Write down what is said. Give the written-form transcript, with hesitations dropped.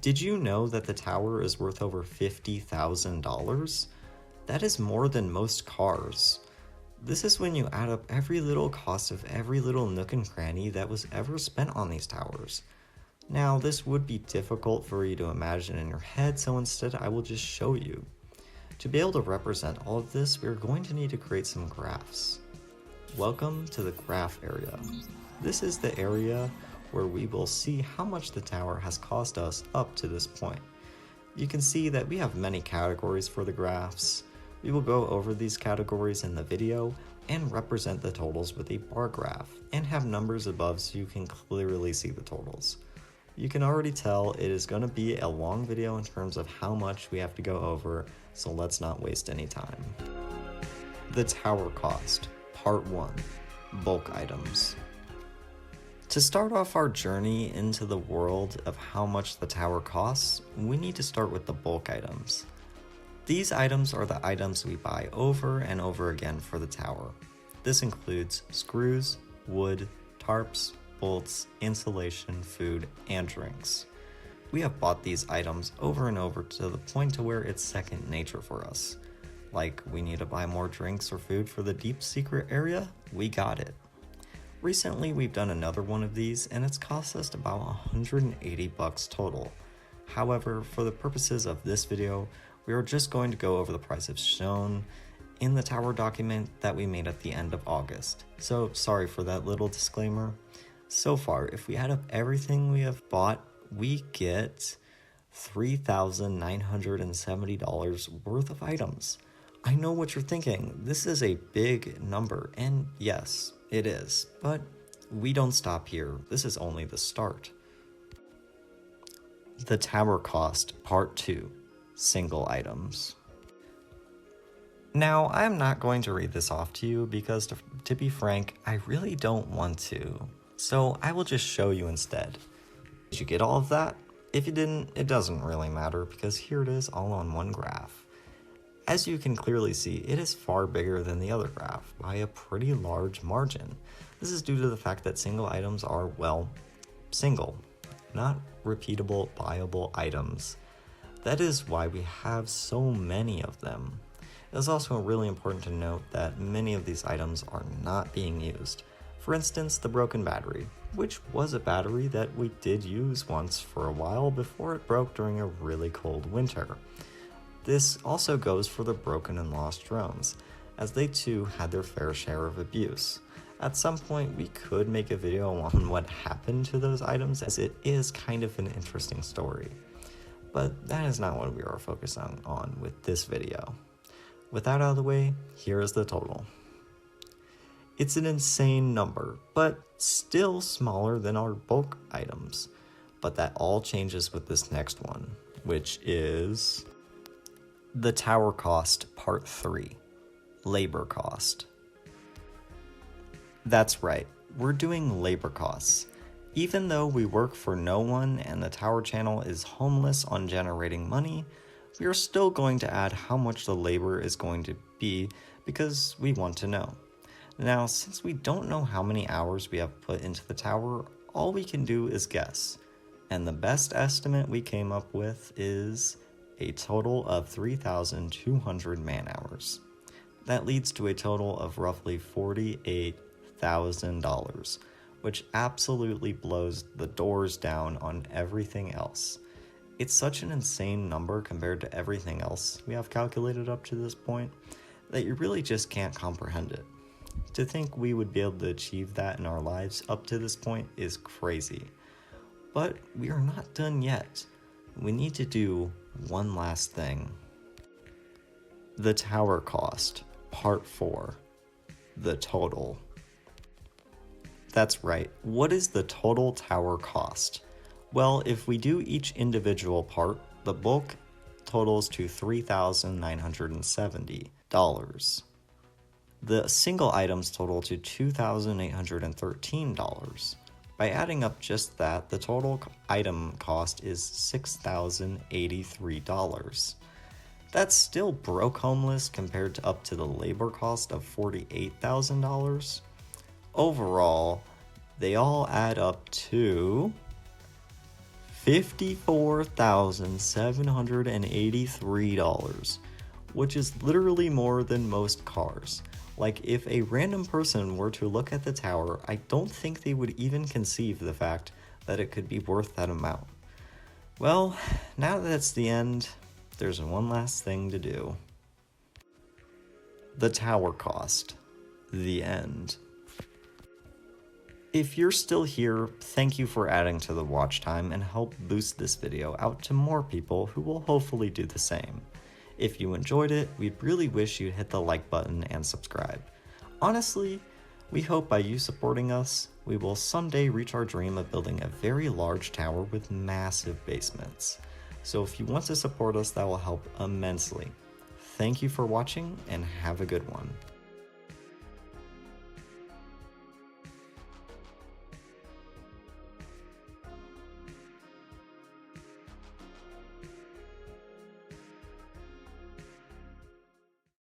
Did you know that the tower is worth over $50,000? That is more than most cars. This is when you add up every little cost of every little nook and cranny that was ever spent on these towers. Now, this would be difficult for you to imagine in your head, so instead I will just show you. To be able to represent all of this, we're going to need to create some graphs. Welcome to the graph area. This is the area where we will see how much the tower has cost us up to this point. You can see that we have many categories for the graphs. We will go over these categories in the video and represent the totals with a bar graph and have numbers above so you can clearly see the totals. You can already tell it is going to be a long video in terms of how much we have to go over, so let's not waste any time. The tower cost, part 1, bulk items. To start off our journey into the world of how much the tower costs, we need to start with the bulk items. These items are the items we buy over and over again for the tower. This includes screws, wood, tarps, bolts, insulation, food, and drinks. We have bought these items over and over to the point to where it's second nature for us. Like we need to buy more drinks or food for the deep secret area, we got it. Recently we've done another one of these and it's cost us about 180 bucks total. However, for the purposes of this video, we are just going to go over the prices shown in the tower document that we made at the end of August. So sorry for that little disclaimer. So far, if we add up everything we have bought, we get $3,970 worth of items. I know what you're thinking, this is a big number, and yes, it is, but we don't stop here. This is only the start. The tower cost, part 2, single items. Now, I'm not going to read this off to you because to be frank, I really don't want to. So I will just show you instead. Did you get all of that? If you didn't, it doesn't really matter because here it is all on one graph. As you can clearly see, it is far bigger than the other graph by a pretty large margin. This is due to the fact that single items are, well, single, not repeatable, buyable items. That is why we have so many of them. It is also really important to note that many of these items are not being used. For instance, the broken battery, which was a battery that we did use once for a while before it broke during a really cold winter. This also goes for the broken and lost drones, as they too had their fair share of abuse. At some point we could make a video on what happened to those items, as it is kind of an interesting story. But that is not what we are focusing on with this video. With that out of the way, here is the total. It's an insane number, but still smaller than our bulk items. But that all changes with this next one, which is the tower cost, part 3, labor cost. That's right, we're doing labor costs. Even though we work for no one and the tower channel is homeless on generating money, we are still going to add how much the labor is going to be because we want to know. Now, since we don't know how many hours we have put into the tower, all we can do is guess. And the best estimate we came up with is a total of 3,200 man-hours. That leads to a total of roughly $48,000, which absolutely blows the doors down on everything else. It's such an insane number compared to everything else we have calculated up to this point that you really just can't comprehend it. To think we would be able to achieve that in our lives up to this point is crazy. But we are not done yet. We need to do one last thing. The tower cost, part 4, the total. That's right, what is the total tower cost? Well, if we do each individual part, the bulk totals to $3,970. The single items total to $2,813. By adding up just that, the total item cost is $6,083. That's still broke homeless compared to up to the labor cost of $48,000. Overall, they all add up to $54,783, which is literally more than most cars. Like, if a random person were to look at the tower, I don't think they would even conceive the fact that it could be worth that amount. Well, now that it's the end, there's one last thing to do. The tower cost. The end. If you're still here, thank you for adding to the watch time and help boost this video out to more people who will hopefully do the same. If you enjoyed it, we'd really wish you'd hit the like button and subscribe. Honestly, we hope by you supporting us, we will someday reach our dream of building a very large tower with massive basements. So if you want to support us, that will help immensely. Thank you for watching and have a good one.